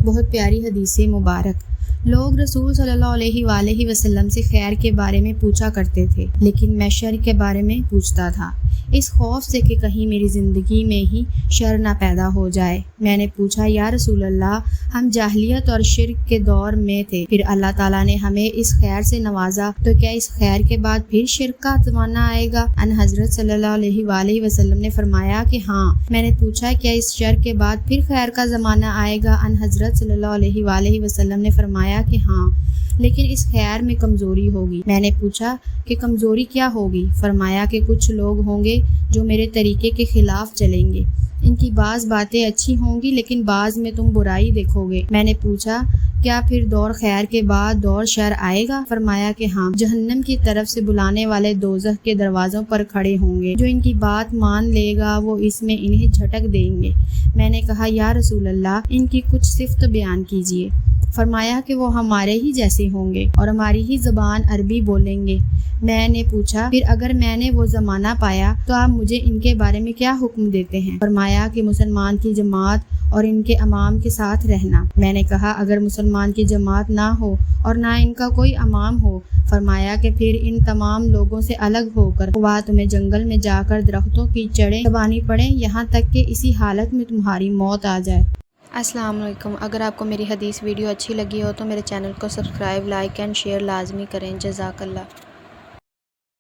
بہت پیاری حدیث مبارک۔ لوگ رسول صلی اللہ علیہ وآلہ وسلم سے خیر کے بارے میں پوچھا کرتے تھے، لیکن میں شر کے بارے میں پوچھتا تھا، اس خوف سے کہ کہیں میری زندگی میں ہی شر نہ پیدا ہو جائے۔ میں نے پوچھا، یا رسول اللہ، ہم جاہلیت اور شرک کے دور میں تھے، پھر اللہ تعالیٰ نے ہمیں اس خیر سے نوازا، تو کیا اس خیر کے بعد پھر شرک کا زمانہ آئے گا؟ ان حضرت صلی اللہ علیہ وآلہ وسلم نے فرمایا کہ ہاں۔ میں نے پوچھا، کیا اس شر کے بعد پھر خیر کا زمانہ آئے گا؟ ان حضرت صلی اللہ علیہ وآلہ وسلم نے فرمایا کہ ہاں، لیکن اس خیر میں کمزوری ہوگی۔ میں نے پوچھا کہ کمزوری کیا ہوگی؟ فرمایا کہ کچھ لوگ ہوں گے جو میرے طریقے کے خلاف چلیں گے، ان کی بعض باتیں اچھی ہوں گی لیکن بعض میں تم برائی دیکھو گے۔ میں نے پوچھا، کیا پھر دور خیر کے بعد دور شر آئے گا؟ فرمایا کہ ہاں، جہنم کی طرف سے بلانے والے دوزخ کے دروازوں پر کھڑے ہوں گے، جو ان کی بات مان لے گا وہ اس میں انہیں جھٹک دیں گے۔ میں نے کہا، یا رسول اللہ، ان کی کچھ صفت بیان کیجیے۔ فرمایا کہ وہ ہمارے ہی جیسے ہوں گے اور ہماری ہی زبان عربی بولیں گے۔ میں نے پوچھا، پھر اگر میں نے وہ زمانہ پایا تو آپ مجھے ان کے بارے میں کیا حکم دیتے ہیں؟ فرمایا کہ مسلمان کی جماعت اور ان کے امام کے ساتھ رہنا۔ میں نے کہا، اگر مسلمان کی جماعت نہ ہو اور نہ ان کا کوئی امام ہو؟ فرمایا کہ پھر ان تمام لوگوں سے الگ ہو کر خواہ تمہیں جنگل میں جا کر درختوں کی جڑیں دبانی پڑیں، یہاں تک کہ اسی حالت میں تمہاری موت آ جائے۔ السلام علیکم۔ اگر آپ کو میری حدیث ویڈیو اچھی لگی ہو تو میرے چینل کو سبسکرائب، لائک اینڈ شیئر لازمی کریں۔ جزاک اللہ۔